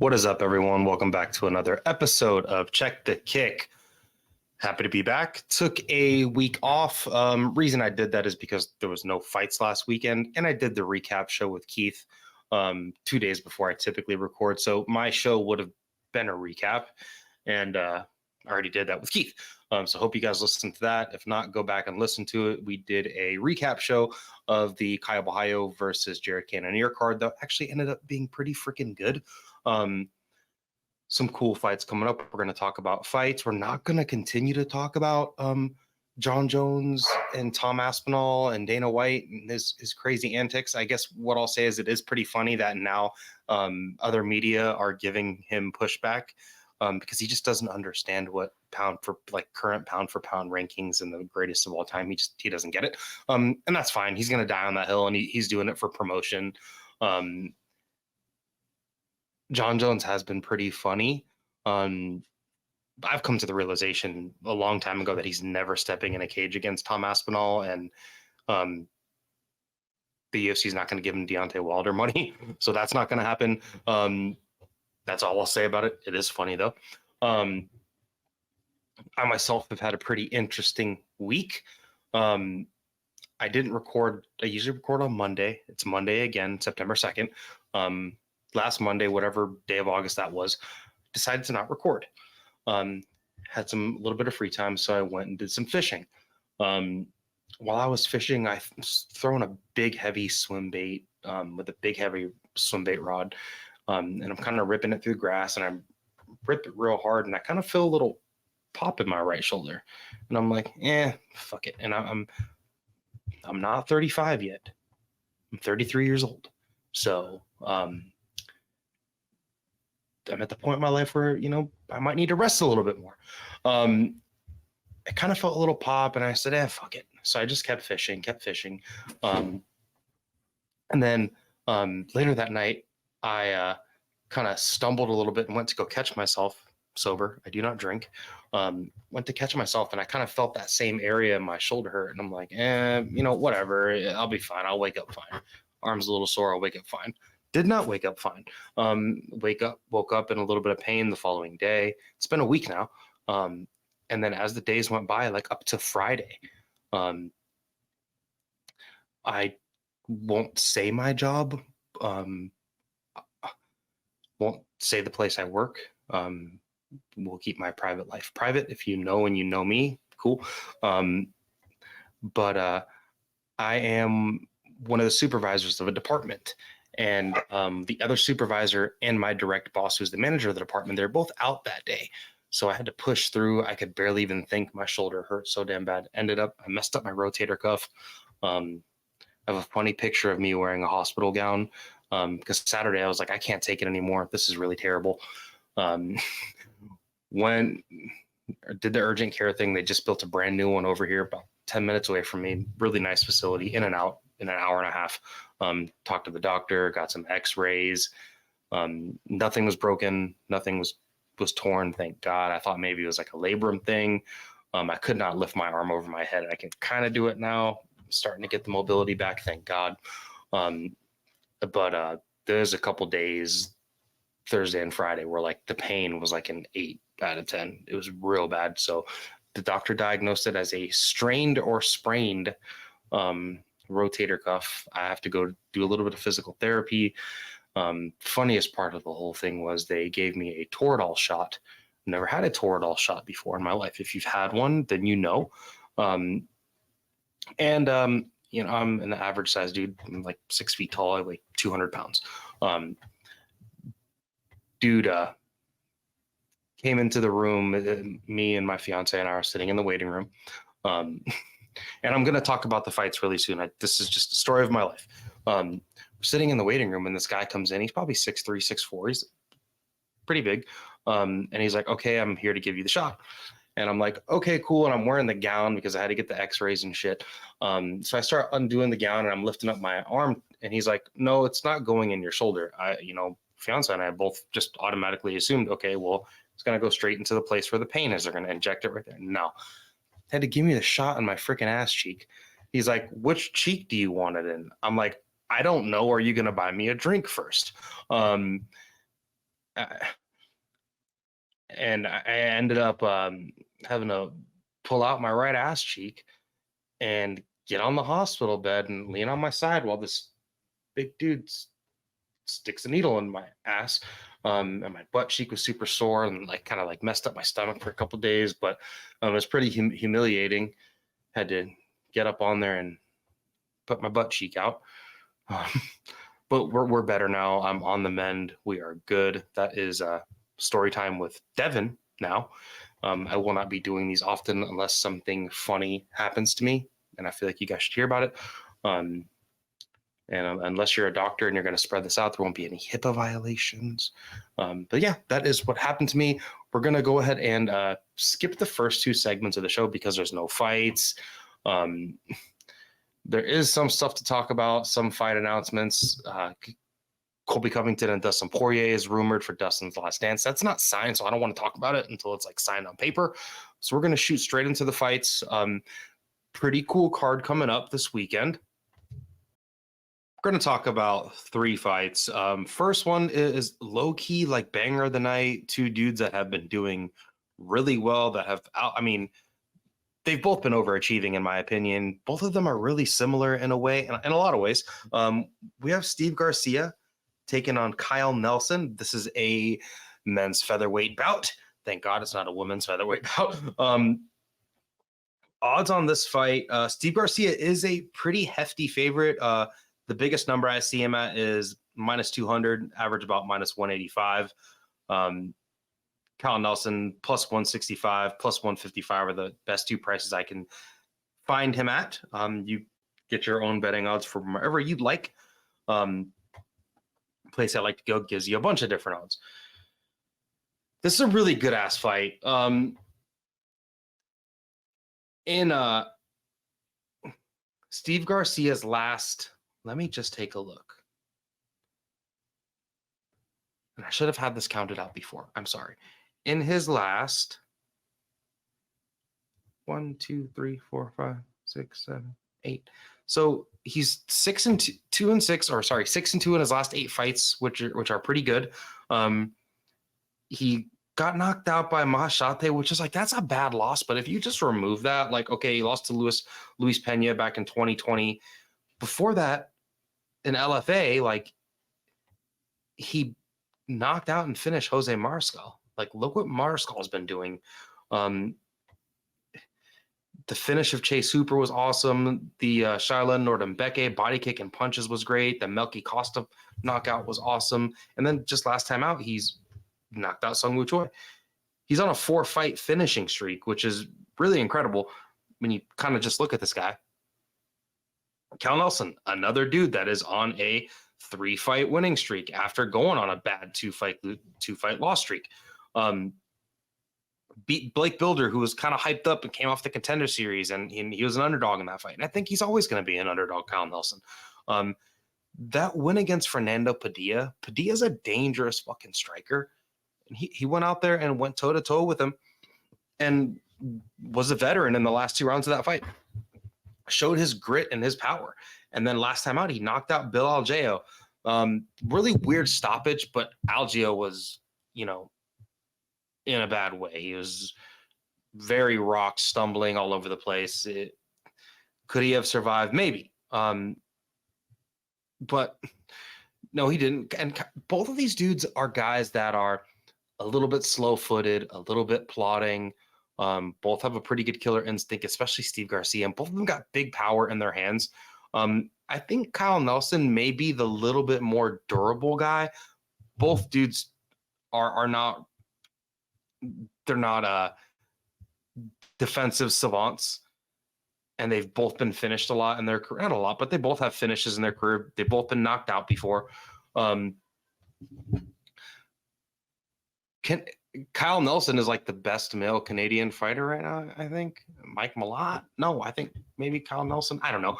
What is up, everyone? Welcome back to another episode of Check the Kick. Happy to be back. Took a week off. Reason I did that is because there was no fights last weekend, and I did the recap show with Keith 2 days before I typically record. So my show would have been a recap, and I already did that with Keith. So hope you guys listened to that. If not, go back and listen to it. We did a recap show of the Kyle Bahio versus Jared Cannonier card that actually ended up being pretty freaking good. Some cool fights coming up. We're going to talk about fights. We're not going to continue to talk about John Jones and Tom Aspinall and Dana White and his crazy antics. I guess what I'll say is it is pretty funny that now other media are giving him pushback because he just doesn't understand what current pound for pound rankings and the greatest of all time. He doesn't get it. And that's fine. He's going to die on that hill, and he's doing it for promotion. John Jones has been pretty funny. I've come to the realization a long time ago that he's never stepping in a cage against Tom Aspinall, and the UFC is not going to give him Deontay Wilder money, so that's not going to happen. That's all I'll say about it. It is funny, though. I myself have had a pretty interesting week. I didn't record. I usually record on Monday. It's Monday again, September 2nd. Last Monday, whatever day of August that was, decided to not record. Had a little bit of free time, so I went and did some fishing. While I was fishing, I was throwing a big, heavy swim bait with a big, heavy swim bait rod, and I'm kind of ripping it through the grass, and I rip it real hard, and I kind of feel a little pop in my right shoulder, and I'm like, fuck it. And I'm not 35 yet. I'm 33 years old, so I'm at the point in my life where, I might need to rest a little bit more. I kind of felt a little pop, and I said, fuck it. So I just kept fishing. And then later that night, I kind of stumbled a little bit and went to go catch myself sober. I do not drink. Went to catch myself, and I kind of felt that same area in my shoulder hurt. And I'm like, whatever. I'll be fine. I'll wake up fine. Arm's a little sore. I'll wake up fine. Did not wake up fine. Woke up in a little bit of pain the following day. It's been a week now. And then as the days went by, like up to Friday, I won't say my job. Won't say the place I work. We'll keep my private life private. If you know and you know me, cool. But I am one of the supervisors of a department. And the other supervisor and my direct boss, who's the manager of the department, they're both out that day. So I had to push through. I could barely even think. My shoulder hurt so damn bad. I messed up my rotator cuff. I have a funny picture of me wearing a hospital gown because Saturday I was like, I can't take it anymore. This is really terrible. When I did the urgent care thing, they just built a brand new one over here about 10 minutes away from me. Really nice facility, in and out in an hour and a half. Talked to the doctor, got some x-rays. Nothing was broken. Nothing was torn. Thank God. I thought maybe it was like a labrum thing. I could not lift my arm over my head. I can kind of do it now. I'm starting to get the mobility back. Thank God. But there's a couple days, Thursday and Friday, where like the pain was like an 8 out of 10. It was real bad. So the doctor diagnosed it as a strained or sprained rotator cuff. I have to go do a little bit of physical therapy. Funniest part of the whole thing was they gave me a Toradol shot. Never had a Toradol shot before in my life. If you've had one, then you know. I'm an average size dude. I'm like 6 feet tall. I weigh 200 pounds. Dude came into the room. Me and my fiance and I are sitting in the waiting room. And I'm going to talk about the fights really soon. This is just a story of my life. We're sitting in the waiting room, and this guy comes in. He's probably 6'3", 6'4". He's pretty big. And he's like, okay, I'm here to give you the shot. And I'm like, okay, cool. And I'm wearing the gown because I had to get the x-rays and shit. So I start undoing the gown, and I'm lifting up my arm. And he's like, no, it's not going in your shoulder. Fiance and I both just automatically assumed, okay, well, it's going to go straight into the place where the pain is. They're going to inject it right there. No. Had to give me the shot in my freaking ass cheek. He's like, which cheek do you want it in? I'm like, I don't know. Are you going to buy me a drink first? I, and I ended up having to pull out my right ass cheek and get on the hospital bed and lean on my side while this big dude sticks a needle in my ass. And my butt cheek was super sore and like kind of like messed up my stomach for a couple days, but it was pretty humiliating. Had to get up on there and put my butt cheek out. Um, but we're better now. I'm on the mend. We are good. That is story time with Devin now. I will not be doing these often unless something funny happens to me, and I feel like you guys should hear about it. And unless you're a doctor and you're going to spread this out, there won't be any HIPAA violations. But yeah, that is what happened to me. We're going to go ahead and skip the first two segments of the show because there's no fights. There is some stuff to talk about, some fight announcements. Colby Covington and Dustin Poirier is rumored for Dustin's last dance. That's not signed, so I don't want to talk about it until it's like signed on paper. So we're going to shoot straight into the fights. Pretty cool card coming up this weekend. We're going to talk about three fights. First one is low-key, like banger of the night. Two dudes that have been doing really well that have, I mean, they've both been overachieving in my opinion. Both of them are really similar in a way, in a lot of ways. We have Steve Garcia taking on Kyle Nelson. This is a men's featherweight bout. Thank God it's not a women's featherweight bout. Odds on this fight, Steve Garcia is a pretty hefty favorite. The biggest number I see him at is minus 200, average about minus 185. Kyle Nelson plus 165, plus 155 are the best two prices I can find him at. You get your own betting odds from wherever you'd like. Place I like to go gives you a bunch of different odds. This is a really good ass fight. In Steve Garcia's last, let me just take a look. And I should have had this counted out before. I'm sorry. In his last 1, 2, 3, 4, 5, 6, 7, 8. So he's 6-2 and 6, or sorry, 6-2 in his last 8 fights, which are pretty good. He got knocked out by Mahashate, which is like, that's a bad loss. But if you just remove that, like, okay, he lost to Luis Pena back in 2020. Before that, in LFA, like, he knocked out and finished Jose Mariscal. Like, look what Mariscal's been doing. The finish of Chase Hooper was awesome. The Shailin Nordembeke body kick and punches was great. The Melky Costa knockout was awesome. And then just last time out, he's knocked out Sung Woo Choi. He's on a 4-fight finishing streak, which is really incredible when you kind of just look at this guy. Cal Nelson, another dude that is on a 3-fight winning streak after going on a bad 2-fight loss streak. Beat Blake Builder, who was kind of hyped up and came off the Contender Series, and he was an underdog in that fight. And I think he's always going to be an underdog, Kyle Nelson. That win against Fernando Padilla's a dangerous fucking striker. And he went out there and went toe-to-toe with him and was a veteran in the last 2 rounds of that fight. Showed his grit and his power. And then last time out, he knocked out Bill Algeo. Really weird stoppage, but Algeo was, in a bad way. He was very rocked, stumbling all over the place. Could he have survived? Maybe. But no, he didn't. And both of these dudes are guys that are a little bit slow-footed, a little bit plodding. Both have a pretty good killer instinct, especially Steve Garcia. And both of them got big power in their hands. I think Kyle Nelson may be the little bit more durable guy. Both dudes are not, they're not defensive savants. And they've both been finished a lot in their career. Not a lot, but they both have finishes in their career. They've both been knocked out before. Kyle Nelson is like the best male Canadian fighter right now, I think. Mike Malott? No, I think maybe Kyle Nelson. I don't know.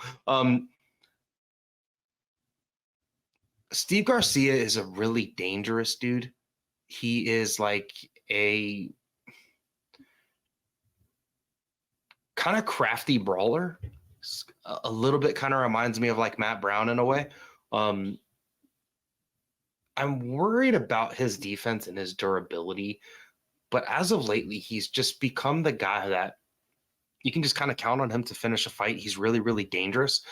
Steve Garcia is a really dangerous dude. He is like a kind of crafty brawler. A little bit kind of reminds me of like Matt Brown in a way. I'm worried about his defense and his durability, but as of lately, he's just become the guy that you can just kind of count on him to finish a fight. He's really, really dangerous.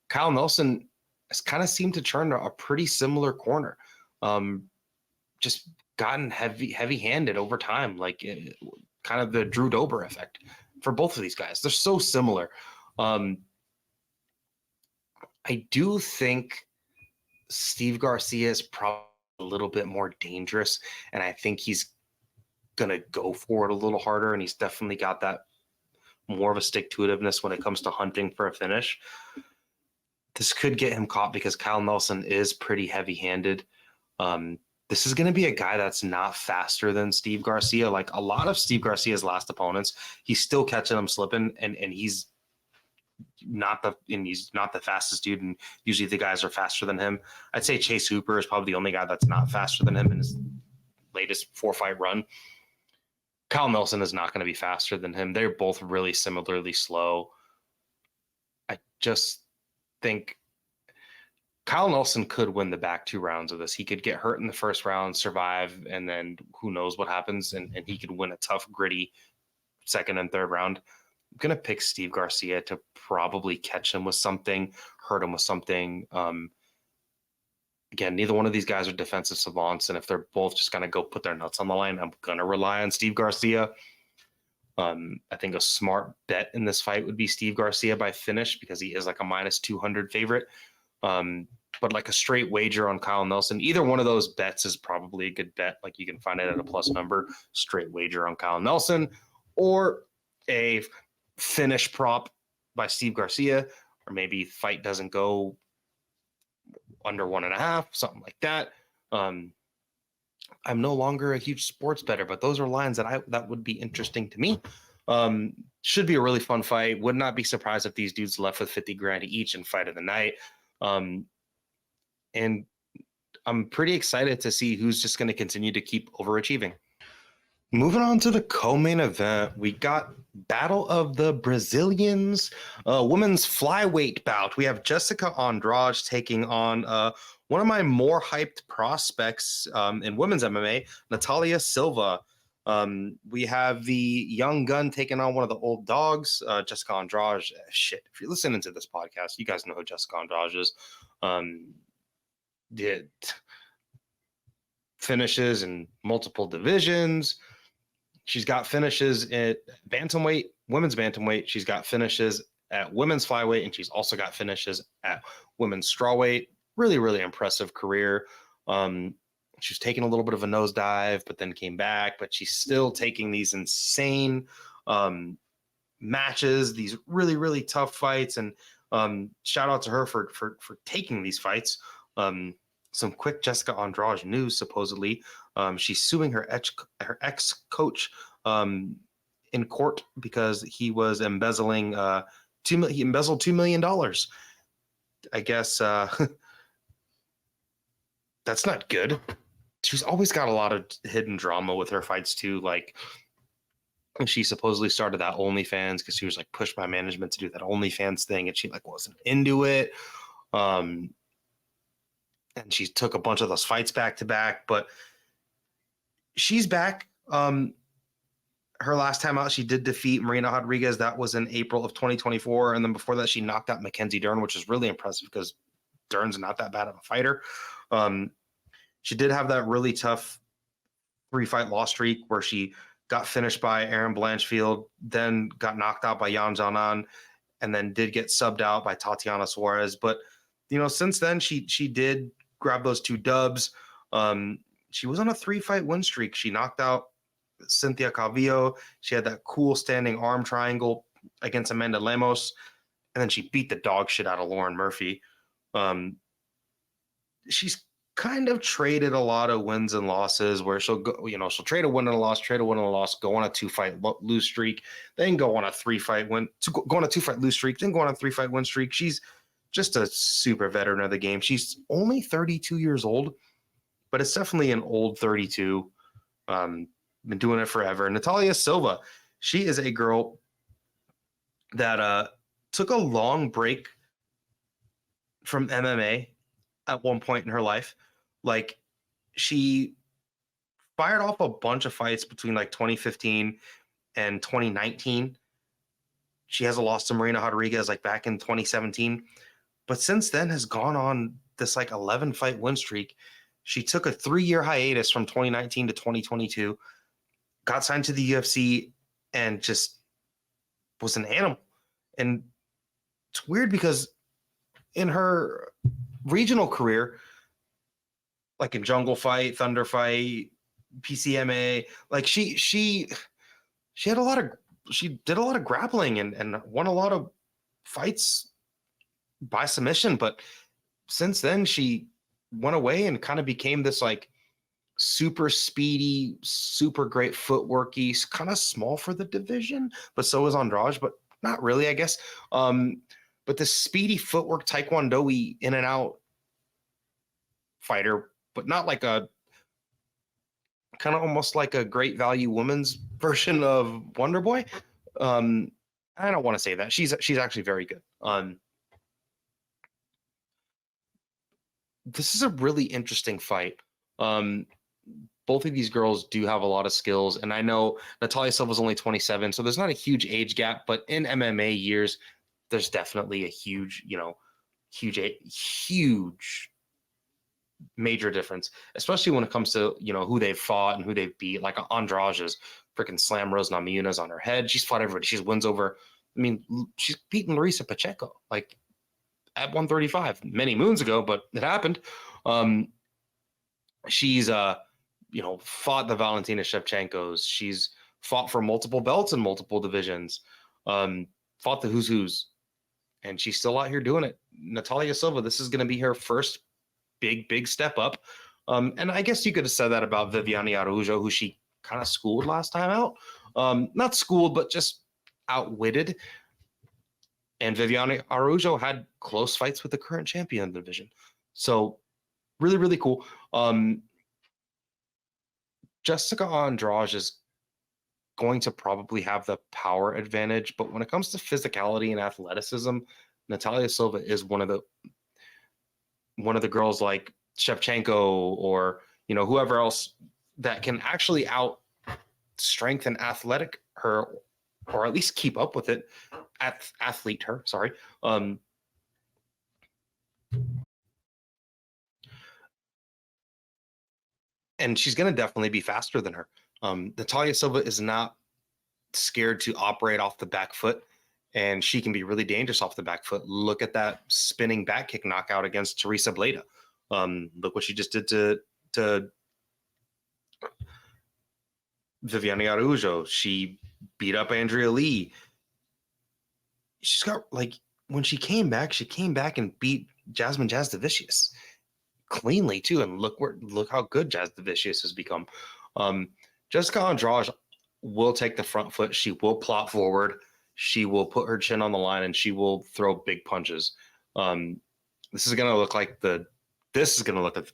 Kyle Nelson has kind of seemed to turn a pretty similar corner. Um, just gotten heavy-handed over time, like kind of the Drew Dober effect for both of these guys. They're so similar. I do think Steve Garcia is probably a little bit more dangerous, and I think he's gonna go for it a little harder, and he's definitely got that more of a stick-to-itiveness when it comes to hunting for a finish. This could get him caught because Kyle Nelson is pretty heavy-handed. This is going to be a guy that's not faster than Steve Garcia. Like a lot of Steve Garcia's last opponents, he's still catching them slipping, and he's not the fastest dude. And usually the guys are faster than him. I'd say Chase Hooper is probably the only guy that's not faster than him in his latest 4-fight run. Kyle Nelson is not going to be faster than him. They're both really similarly slow. I just think Kyle Nelson could win the back 2 rounds of this. He could get hurt in the first round, survive, and then who knows what happens, and he could win a tough, gritty second and third round. I'm going to pick Steve Garcia to probably catch him with something, hurt him with something. Again, neither one of these guys are defensive savants, and if they're both just going to go put their nuts on the line, I'm going to rely on Steve Garcia. I think a smart bet in this fight would be Steve Garcia by finish because he is like a minus 200 favorite. But like a straight wager on Kyle Nelson, either one of those bets is probably a good bet. Like you can find it at a plus number, straight wager on Kyle Nelson, or a finish prop by Steve Garcia, or maybe fight doesn't go under 1.5, something like that. I'm no longer a huge sports bettor, but those are lines that would be interesting to me. Should be a really fun fight. Would not be surprised if these dudes left with 50 grand each in fight of the night. And I'm pretty excited to see who's just going to continue to keep overachieving. Moving on to the co-main event, we got Battle of the Brazilians, women's flyweight bout. We have Jessica Andrade taking on one of my more hyped prospects in women's MMA, Natalia Silva. We have the young gun taking on one of the old dogs, Jessica Andrade. Shit, if you're listening to this podcast, you guys know who Jessica Andrade is. Did finishes in multiple divisions. She's got finishes at bantamweight, women's bantamweight. She's got finishes at women's flyweight, and she's also got finishes at women's strawweight. Really, really impressive career. She was taking a little bit of a nosedive, but then came back. But she's still taking these insane matches, these really, really tough fights. And shout out to her for taking these fights. Some quick Jessica Andrade news, supposedly. She's suing her ex-coach in court because he was embezzling he embezzled $2 million. I guess that's not good. She's always got a lot of hidden drama with her fights too. Like she supposedly started that OnlyFans because she was like pushed by management to do that OnlyFans thing, and she like wasn't into it. And she took a bunch of those fights back to back, but she's back. Her last time out, she did defeat Marina Rodriguez. That was in April of 2024. And then before that, she knocked out Mackenzie Dern, which is really impressive because Dern's not that bad of a fighter. She did have that really tough 3-fight loss streak where she got finished by Erin Blanchfield, then got knocked out by Yan Jianan, and then did get subbed out by Tatiana Suarez. But, since then, she did grab those 2 dubs. She was on a 3-fight win streak. She knocked out Cynthia Calvillo. She had that cool standing arm triangle against Amanda Lemos, and then she beat the dog shit out of Lauren Murphy. She's kind of traded a lot of wins and losses where she'll go, she'll trade a win and a loss, go on a 2-fight lose streak, then go on a 3-fight win, go on a 2-fight lose streak, then go on a 3-fight win streak. She's just a super veteran of the game. She's only 32 years old, but it's definitely an old 32. Been doing it forever. Natalia Silva, she is a girl that took a long break from MMA at one point in her life. Like she fired off a bunch of fights between like 2015 and 2019. She has a loss to Marina Rodriguez like back in 2017, but since then has gone on this like 11 fight win streak. She took a 3-year hiatus from 2019 to 2022, got signed to the UFC, and just was an animal. And it's weird because in her regional career, like in Jungle Fight, Thunder Fight, PCMA, like she had a lot of she did a lot of grappling and won a lot of fights by submission, but since then she went away and kind of became this like super speedy, super great footworky, kind of small for the division, but so is Andrade, but not really, I guess. But the speedy footwork taekwondo-y in and out fighter, but not like a kind of almost like a great value women's version of Wonder Boy. I don't want to say that. She's actually very good. This is a really interesting fight. Both of these girls do have a lot of skills, and I know Natalia Silva's only 27, so there's not a huge age gap, but in MMA years, there's definitely a huge major difference, especially when it comes to, who they've fought and who they've beat. Like Andrade's freaking slam Rose Namajunas on her head. She's fought everybody. She's wins over, she's beaten Larissa Pacheco, like at 135 many moons ago, but it happened. She's fought the Valentina Shevchenkos. She's fought for multiple belts in multiple divisions. Fought the who's who's, and she's still out here doing it. Natalia Silva, this is going to be her first big step up. And I guess you could have said that about Viviane Araújo, who she kind of schooled last time out. Not schooled, but just outwitted. And Viviane Araújo had close fights with the current champion of the division. So really, really cool. Jessica Andrade is going to probably have the power advantage, but when it comes to physicality and athleticism, Natalia Silva is one of the girls like Shevchenko or whoever else that can actually out strengthen athletic her, or at least keep up with it, athlete her. Sorry. And she's going to definitely be faster than her. Natalia Silva is not scared to operate off the back foot, and she can be really dangerous off the back foot. Look at that spinning back kick knockout against Teresa Bleda. Look what she just did to Viviane Araújo. She beat up Andrea Lee. She's got, when she came back and beat Jasmine Jasdavicius cleanly too. And look how good Jasdavicius has become. Jessica Andrade will take the front foot. She will plot forward. She will put her chin on the line, and she will throw big punches. This is going to look like the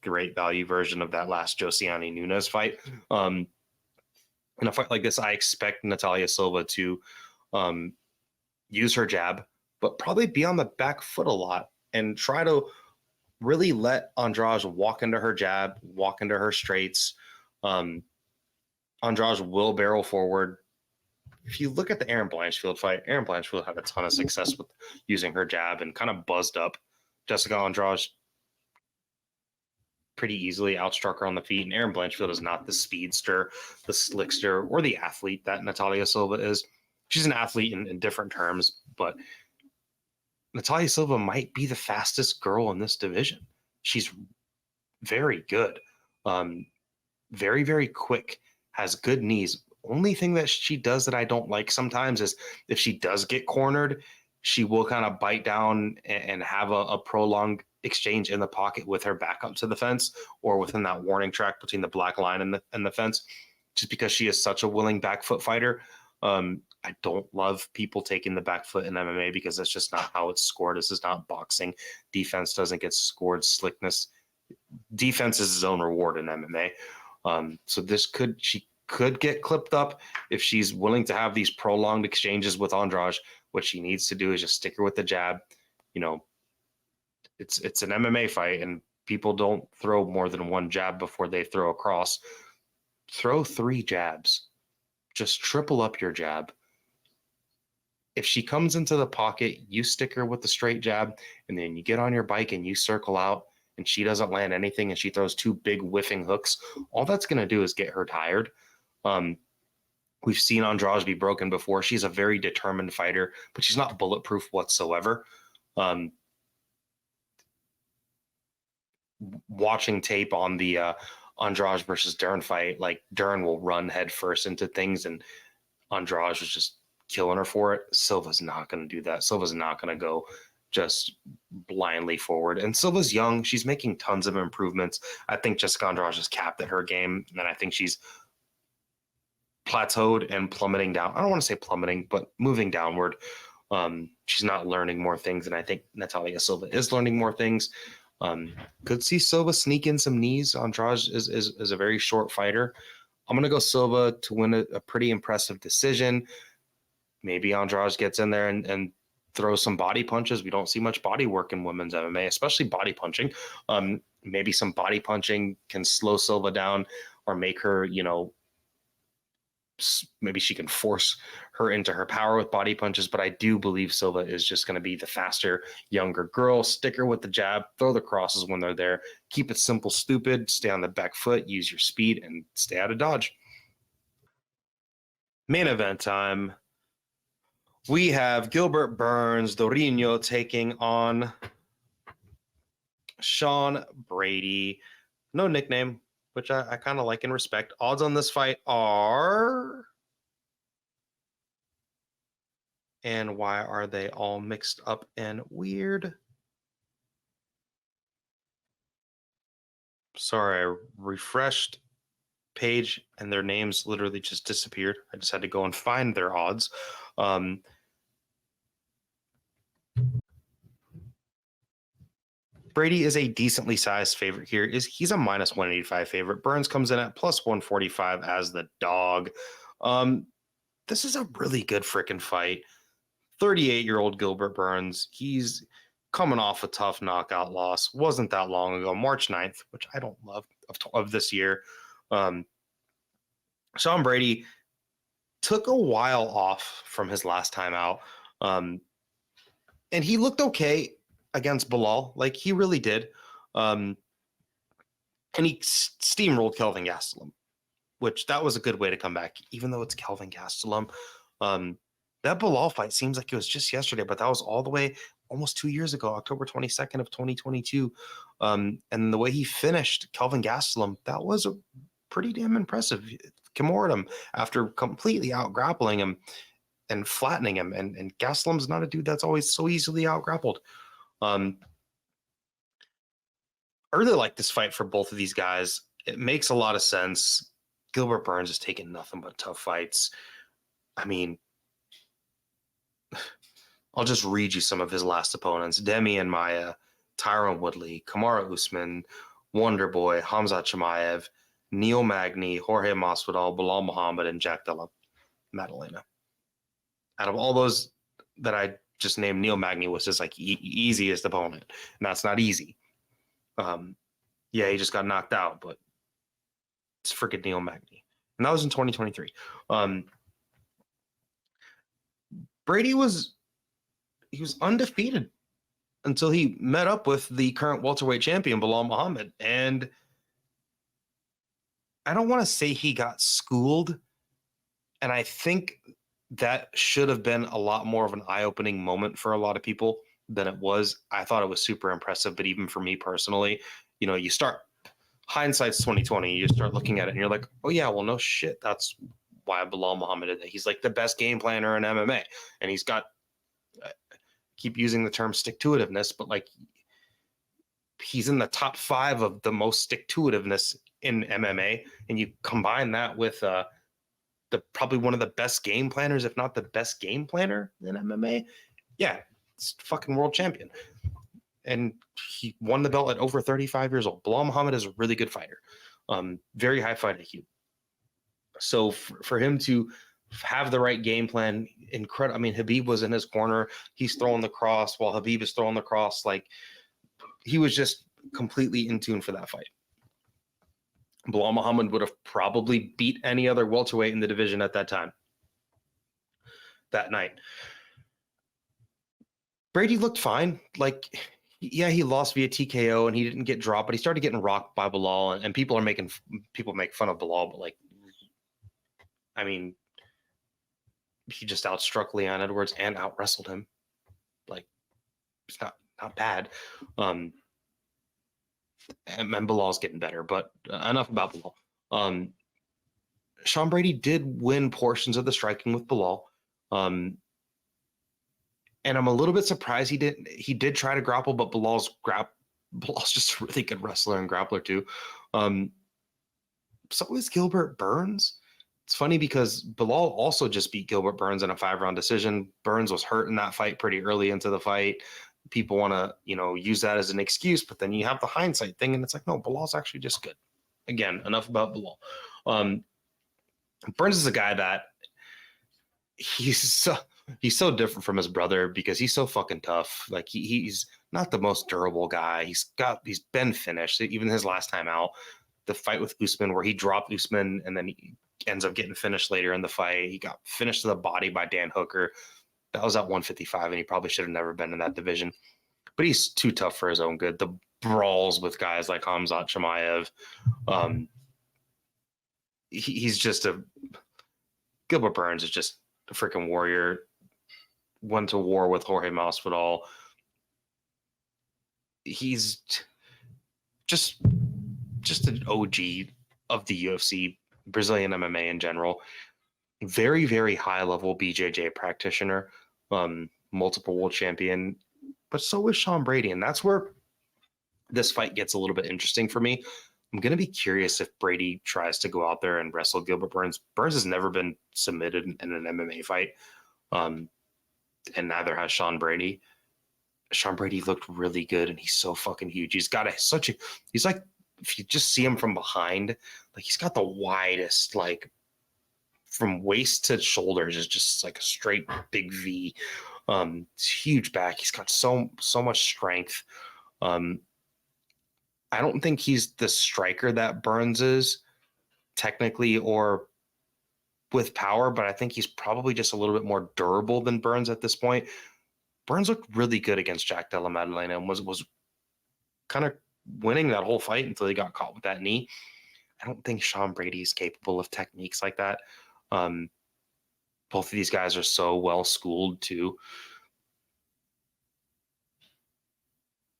great value version of that last Josiane Nunes fight. In a fight like this, I expect Natalia Silva to use her jab, but probably be on the back foot a lot and try to really let Andrade walk into her jab, walk into her straights. Andrade will barrel forward. If you look at the Erin Blanchfield fight, Erin Blanchfield had a ton of success with using her jab and kind of buzzed up Jessica Andrade pretty easily, outstruck her on the feet. And Erin Blanchfield is not the speedster, the slickster, or the athlete that Natalia Silva is. She's an athlete in different terms, but Natalia Silva might be the fastest girl in this division. She's very good, very, very quick, has good knees. Only thing that she does that I don't like sometimes is if she does get cornered, she will kind of bite down and have a prolonged exchange in the pocket with her back up to the fence or within that warning track between the black line and the fence, just because she is such a willing back foot fighter. I don't love people taking the back foot in MMA because that's just not how it's scored. This is not boxing. Defense doesn't get scored. Slickness. Defense is its own reward in MMA. So she could get clipped up if she's willing to have these prolonged exchanges with Andrade. What she needs to do is just stick her with the jab. It's an MMA fight, and people don't throw more than one jab before they throw a cross. Throw 3 jabs. Just triple up your jab. If she comes into the pocket, you stick her with the straight jab, and then you get on your bike and you circle out, and she doesn't land anything, and she throws 2 big whiffing hooks. All that's going to do is get her tired. We've seen Andrade be broken before. She's a very determined fighter, but she's not bulletproof whatsoever. Watching tape on the Andrade versus Dern fight, like Dern will run headfirst into things, and Andrade was just killing her for it. Silva's not going to do that. Silva's not going to go just blindly forward. And Silva's young. She's making tons of improvements. I think Jessica Andrade is capped at her game, and I think she's plateaued and plummeting down. I don't want to say plummeting, but moving downward. She's not learning more things, and I think Natalia Silva is learning more things. Could see Silva sneak in some knees. Andrade is a very short fighter. I'm going to go Silva to win a pretty impressive decision. Maybe Andrade gets in there and throws some body punches. We don't see much body work in women's MMA, especially body punching. Maybe some body punching can slow Silva down or make her, maybe she can force her into her power with body punches. But I do believe Silva is just going to be the faster, younger girl. Stick her with the jab, throw the crosses when they're there. Keep it simple, stupid. Stay on the back foot, use your speed, and stay out of dodge. Main event time. We have Gilbert Burns, Dorino, taking on Sean Brady. No nickname, which I kind of like and respect. Odds on this fight are... And why are they all mixed up and weird? Sorry, I refreshed page and their names literally just disappeared. I just had to go and find their odds. Brady is a decently sized favorite here. He's a minus 185 favorite. Burns comes in at plus 145 as the dog. This is a really good freaking fight. 38-year-old Gilbert Burns. He's coming off a tough knockout loss. Wasn't that long ago, March 9th, which I don't love of this year. Sean Brady took a while off from his last time out. And he looked okay against Bilal. Like, he really did. And he steamrolled Kelvin Gastelum, which that was a good way to come back, even though it's Kelvin Gastelum. That Bilal fight seems like it was just yesterday, but that was all the way almost 2 years ago, October 22nd of 2022. And the way he finished Kelvin Gastelum, that was pretty damn impressive. Kimura him after completely out-grappling him and flattening him. And Gastelum's not a dude that's always so easily out-grappled. I really like this fight for both of these guys. It makes a lot of sense. Gilbert Burns is taking nothing but tough fights. I mean, I'll just read you some of his last opponents. Demian Maia, Tyron Woodley, Kamaru Usman, Wonderboy, Hamza Chimaev, Neil Magny, Jorge Masvidal, Bilal Muhammad, and Jack Della Maddalena. Out of all those that I just named, Neil Magny was his easiest opponent, and that's not easy. Yeah, he just got knocked out, but it's freaking Neil Magny, and that was in 2023. Brady was undefeated until he met up with the current welterweight champion, Bilal Muhammad. And I don't want to say he got schooled. And I think that should have been a lot more of an eye-opening moment for a lot of people than it was. I thought it was super impressive. But even for me personally, you start, hindsight's 2020. You start looking at it and you're like, oh yeah, well, no shit. That's why Bilal Muhammad did that. He's like the best game planner in MMA. And he's got, keep using the term stick-to-itiveness, but he's in the top 5 of the most stick-to-itiveness in MMA. And you combine that with probably one of the best game planners, if not the best game planner in MMA. Yeah, it's fucking world champion. And he won the belt at over 35 years old. Bilal Muhammad is a really good fighter. Very high fight IQ. So for him to have the right game plan, incredible. I mean, Khabib was in his corner. He's throwing the cross while Khabib is throwing the cross. Like, he was just completely in tune for that fight. Bilal Muhammad would have probably beat any other welterweight in the division at that time, that night. Brady looked fine. Like, yeah, he lost via TKO and he didn't get dropped, but he started getting rocked by Bilal, and people make fun of Bilal, but like, I mean, he just outstruck Leon Edwards and out wrestled him. Like, it's not bad. And Bilal's getting better, but enough about Bilal. Sean Brady did win portions of the striking with Bilal. And I'm a little bit surprised he didn't. He did try to grapple, but Bilal's just a really good wrestler and grappler too. So is Gilbert Burns. It's funny because Bilal also just beat Gilbert Burns in a 5-round decision. Burns was hurt in that fight pretty early into the fight. People want to, use that as an excuse, but then you have the hindsight thing, and it's like, no, Bilal's actually just good. Again, enough about Bilal. Burns is a guy that he's so different from his brother because he's so fucking tough. Like he's not the most durable guy. He's been finished. Even his last time out, the fight with Usman where he dropped Usman and then he ends up getting finished later in the fight. He got finished to the body by Dan Hooker. That was at 155, and he probably should have never been in that division. But he's too tough for his own good. The brawls with guys like Hamzat Chimaev, he's just Gilbert Burns is just a freaking warrior. Went to war with Jorge Masvidal. He's just an OG of the UFC, Brazilian MMA in general. Very, very high level BJJ practitioner, multiple world champion, but so is Sean Brady. And that's where this fight gets a little bit interesting for me. I'm going to be curious if Brady tries to go out there and wrestle Gilbert Burns. Burns has never been submitted in an MMA fight, and neither has Sean Brady. Sean Brady looked really good, and he's so fucking huge. He's got he's like, if you just see him from behind, like he's got the widest, like from waist to shoulders is just like a straight big V. It's huge back. He's got so much strength. I don't think he's the striker that Burns is technically or with power, but I think he's probably just a little bit more durable than Burns at this point. Burns looked really good against Jack Della Maddalena and was kind of winning that whole fight until he got caught with that knee. I don't think Sean Brady is capable of techniques like that. Both of these guys are so well schooled too.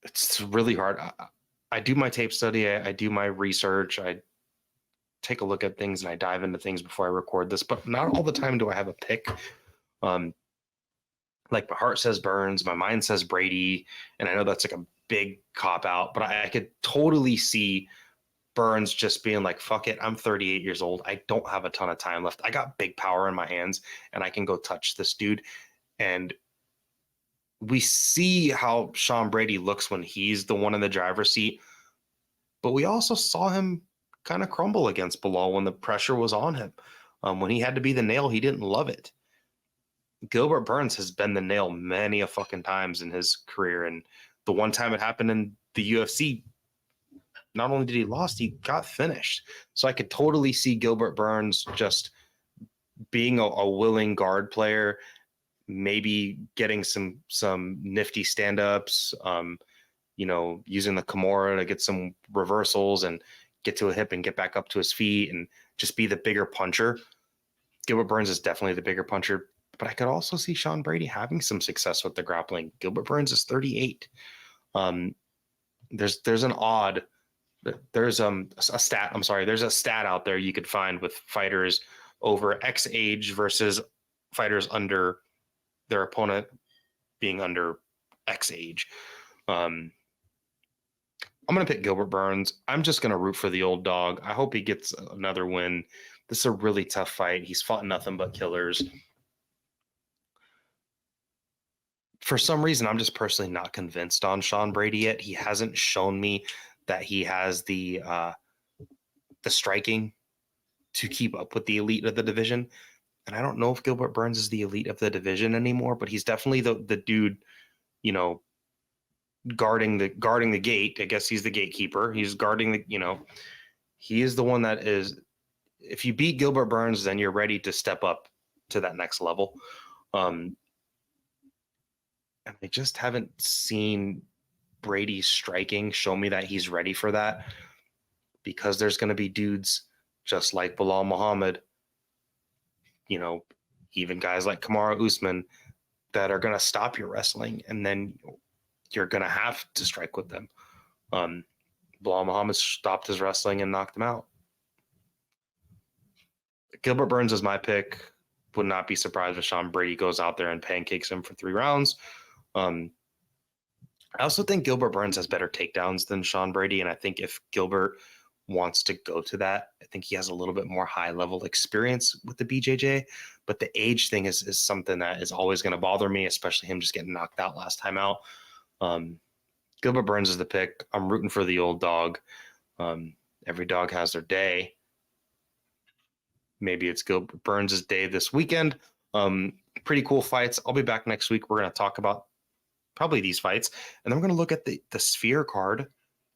It's really hard. I do my tape study. I do my research. I take a look at things and I dive into things before I record this, but not all the time do I have a pick. Like my heart says Burns, my mind says Brady, and I know that's like a big cop out, but I could totally see Burns just being like, fuck it, I'm 38 years old. I don't have a ton of time left. I got big power in my hands and I can go touch this dude. And we see how Sean Brady looks when he's the one in the driver's seat, but we also saw him kind of crumble against Bilal when the pressure was on him. When he had to be the nail, he didn't love it. Gilbert Burns has been the nail many a fucking times in his career. And the one time it happened in the UFC, not only did he lose, he got finished. So I could totally see Gilbert Burns just being a willing guard player, maybe getting some nifty stand-ups, using the Kimura to get some reversals and get to a hip and get back up to his feet and just be the bigger puncher. Gilbert Burns is definitely the bigger puncher, but I could also see Sean Brady having some success with the grappling. Gilbert Burns is 38. There's a stat out there you could find with fighters over X age versus fighters under their opponent being under X age. I'm going to pick Gilbert Burns. I'm just going to root for the old dog. I hope he gets another win. This is a really tough fight. He's fought nothing but killers. For some reason, I'm just personally not convinced on Sean Brady yet. He hasn't shown me that he has the striking to keep up with the elite of the division. And I don't know if Gilbert Burns is the elite of the division anymore, but he's definitely the dude, guarding the gate. I guess he's the gatekeeper. He's guarding he is the one that is, if you beat Gilbert Burns, then you're ready to step up to that next level. And I just haven't seen Brady striking show me that he's ready for that, because there's going to be dudes just like Bilal Muhammad, even guys like Kamaru Usman, that are going to stop your wrestling, and then you're going to have to strike with them. Bilal Muhammad stopped his wrestling and knocked him out. Gilbert Burns is my pick. Would not be surprised if Sean Brady goes out there and pancakes him for 3 rounds. I also think Gilbert Burns has better takedowns than Sean Brady, and I think if Gilbert wants to go to that, I think he has a little bit more high-level experience with the BJJ, but the age thing is something that is always going to bother me, especially him just getting knocked out last time out. Gilbert Burns is the pick. I'm rooting for the old dog. Every dog has their day. Maybe it's Gilbert Burns' day this weekend. Pretty cool fights. I'll be back next week. We're going to talk about probably these fights, and then we're going to look at the Sphere card,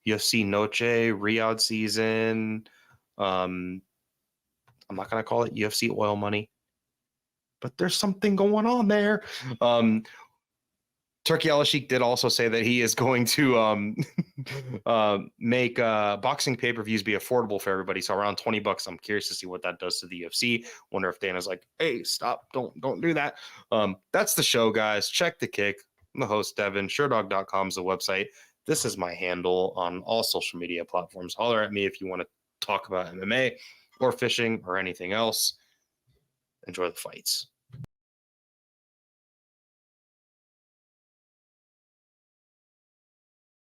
UFC Noche, Riyadh season. I'm not going to call it UFC oil money, but there's something going on there. Turkey Al-Sheikh did also say that he is going to make boxing pay-per-views be affordable for everybody. So around $20. I'm curious to see what that does to the UFC. Wonder if Dana's like, hey, stop, don't do that. That's the show, guys. Check the kick. I'm the host, Devin. Sherdog.com is the website. This is my handle on all social media platforms. Holler at me if you want to talk about MMA or fishing or anything else. Enjoy the fights.